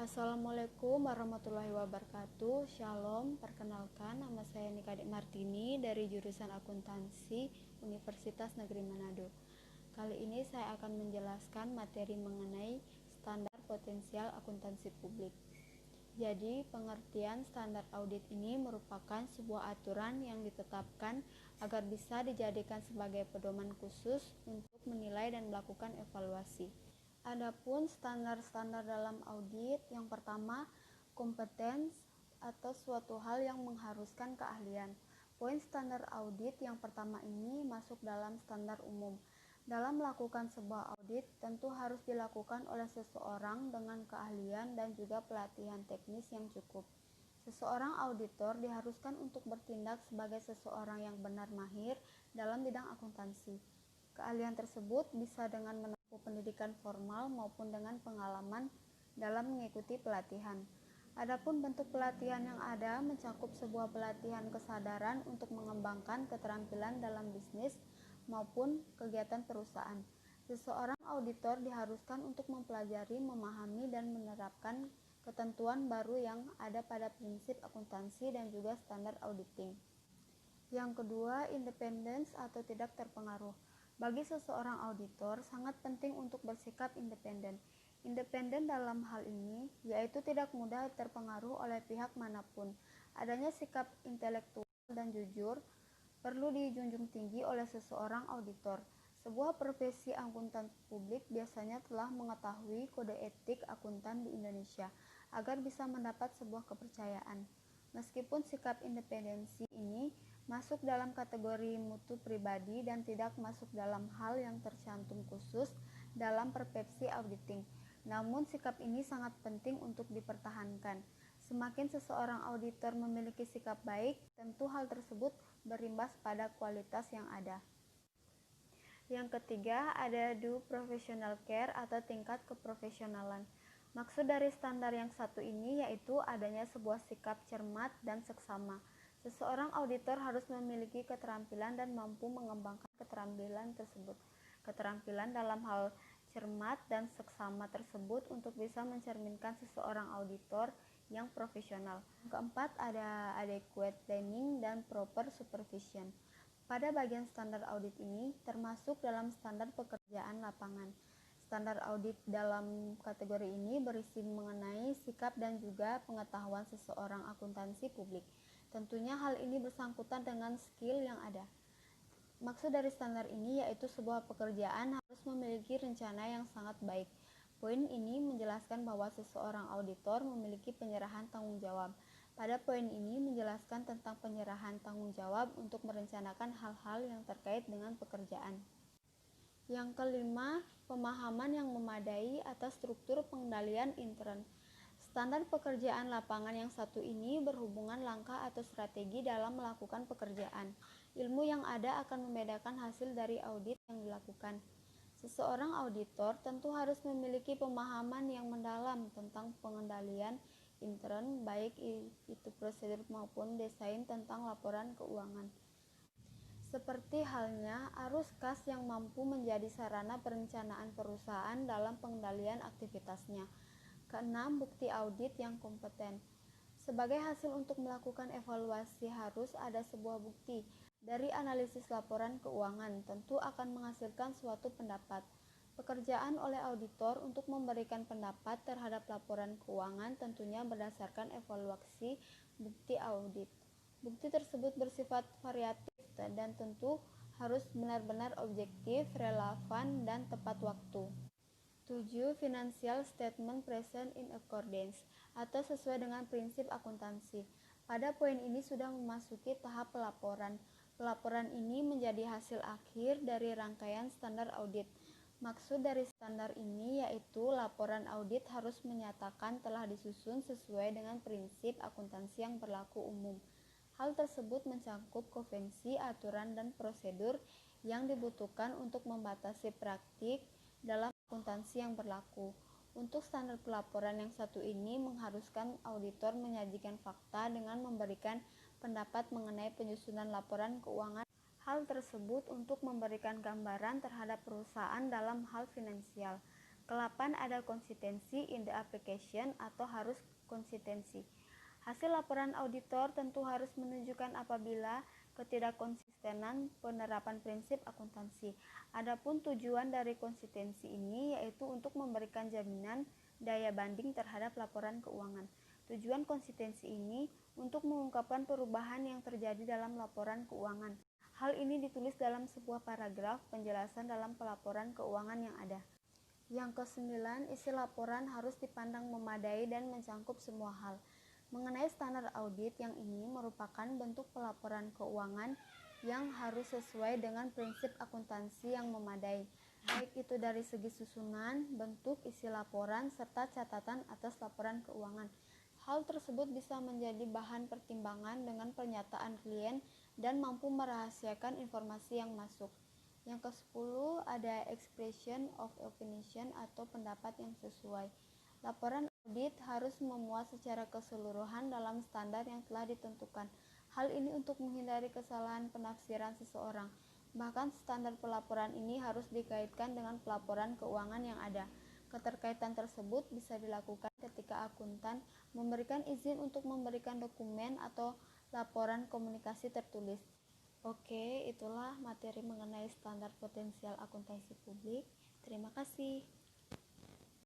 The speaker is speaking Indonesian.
Assalamualaikum warahmatullahi wabarakatuh. Shalom, perkenalkan nama saya Nikadik Martini dari jurusan Akuntansi Universitas Negeri Manado. Kali ini saya akan menjelaskan materi mengenai standar potensial akuntansi publik. Jadi, pengertian standar audit ini merupakan sebuah aturan yang ditetapkan agar bisa dijadikan sebagai pedoman khusus untuk menilai dan melakukan evaluasi. Adapun standar-standar dalam audit, yang pertama, kompetens atau suatu hal yang mengharuskan keahlian. Poin standar audit yang pertama ini masuk dalam standar umum. Dalam melakukan sebuah audit, tentu harus dilakukan oleh seseorang dengan keahlian dan juga pelatihan teknis yang cukup. Seseorang auditor diharuskan untuk bertindak sebagai seseorang yang benar mahir dalam bidang akuntansi. Keahlian tersebut bisa dengan menempuh pendidikan formal maupun dengan pengalaman dalam mengikuti pelatihan. Adapun bentuk pelatihan yang ada mencakup sebuah pelatihan kesadaran untuk mengembangkan keterampilan dalam bisnis maupun kegiatan perusahaan. Seseorang auditor diharuskan untuk mempelajari, memahami, dan menerapkan ketentuan baru yang ada pada prinsip akuntansi dan juga standar auditing. Yang kedua, independence atau tidak terpengaruh. Bagi seseorang auditor, sangat penting untuk bersikap independen. Independen dalam hal ini, yaitu tidak mudah terpengaruh oleh pihak manapun. Adanya sikap intelektual dan jujur perlu dijunjung tinggi oleh seseorang auditor. Sebuah profesi akuntan publik biasanya telah mengetahui kode etik akuntan di Indonesia agar bisa mendapat sebuah kepercayaan. Meskipun sikap independensi ini masuk dalam kategori mutu pribadi dan tidak masuk dalam hal yang tercantum khusus dalam persepsi auditing, namun sikap ini sangat penting untuk dipertahankan. Semakin seseorang auditor memiliki sikap baik, tentu hal tersebut berimbas pada kualitas yang ada. Yang ketiga, ada due professional care atau tingkat keprofesionalan. Maksud dari standar yang satu ini yaitu adanya sebuah sikap cermat dan seksama. Seseorang auditor harus memiliki keterampilan dan mampu mengembangkan keterampilan tersebut. Keterampilan dalam hal cermat dan seksama tersebut untuk bisa mencerminkan seseorang auditor yang profesional. Keempat, ada adequate training dan proper supervision. Pada bagian standar audit ini termasuk dalam standar pekerjaan lapangan. Standar audit dalam kategori ini berisi mengenai sikap dan juga pengetahuan seseorang akuntansi publik. Tentunya hal ini bersangkutan dengan skill yang ada. Maksud dari standar ini yaitu sebuah pekerjaan harus memiliki rencana yang sangat baik. Poin ini menjelaskan bahwa seseorang auditor memiliki penyerahan tanggung jawab. Pada poin ini menjelaskan tentang penyerahan tanggung jawab untuk merencanakan hal-hal yang terkait dengan pekerjaan. Yang kelima, pemahaman yang memadai atas struktur pengendalian intern. Standar pekerjaan lapangan yang satu ini berhubungan langkah atau strategi dalam melakukan pekerjaan. Ilmu yang ada akan membedakan hasil dari audit yang dilakukan. Seseorang auditor tentu harus memiliki pemahaman yang mendalam tentang pengendalian intern, baik itu prosedur maupun desain tentang laporan keuangan. Seperti halnya arus kas yang mampu menjadi sarana perencanaan perusahaan dalam pengendalian aktivitasnya. Keenam, bukti audit yang kompeten. Sebagai hasil untuk melakukan evaluasi harus ada sebuah bukti. Dari analisis laporan keuangan tentu akan menghasilkan suatu pendapat. Pekerjaan oleh auditor untuk memberikan pendapat terhadap laporan keuangan tentunya berdasarkan evaluasi bukti audit. Bukti tersebut bersifat variatif dan tentu harus benar-benar objektif, relevan, dan tepat waktu. 7. Financial statement present in accordance atau sesuai dengan prinsip akuntansi. Pada poin ini sudah memasuki tahap pelaporan. Pelaporan ini menjadi hasil akhir dari rangkaian standar audit. Maksud dari standar ini yaitu laporan audit harus menyatakan telah disusun sesuai dengan prinsip akuntansi yang berlaku umum. Hal tersebut mencakup konvensi, aturan, dan prosedur yang dibutuhkan untuk membatasi praktik dalam akuntansi yang berlaku. Untuk standar pelaporan yang satu ini mengharuskan auditor menyajikan fakta dengan memberikan pendapat mengenai penyusunan laporan keuangan. Hal tersebut untuk memberikan gambaran terhadap perusahaan dalam hal finansial. Ke-8 ada konsistensi in the application atau harus konsistensi. Hasil laporan auditor tentu harus menunjukkan apabila ketidakkonsistenan penerapan prinsip akuntansi. Adapun tujuan dari konsistensi ini yaitu untuk memberikan jaminan daya banding terhadap laporan keuangan. Tujuan konsistensi ini untuk mengungkapkan perubahan yang terjadi dalam laporan keuangan. Hal ini ditulis dalam sebuah paragraf penjelasan dalam pelaporan keuangan yang ada. Yang ke-9, isi laporan harus dipandang memadai dan mencangkup semua hal. Mengenai standar audit, yang ini merupakan bentuk pelaporan keuangan yang harus sesuai dengan prinsip akuntansi yang memadai, baik itu dari segi susunan, bentuk, isi laporan, serta catatan atas laporan keuangan. Hal tersebut bisa menjadi bahan pertimbangan dengan pernyataan klien dan mampu merahasiakan informasi yang masuk. Yang ke-10 ada expression of opinion atau pendapat yang sesuai. Laporan audit harus memuat secara keseluruhan dalam standar yang telah ditentukan. Hal ini untuk menghindari kesalahan penafsiran seseorang. Bahkan standar pelaporan ini harus dikaitkan dengan pelaporan keuangan yang ada. Keterkaitan tersebut bisa dilakukan ketika akuntan memberikan izin untuk memberikan dokumen atau laporan komunikasi tertulis. Oke, itulah materi mengenai standar potensial akuntansi publik. Terima kasih.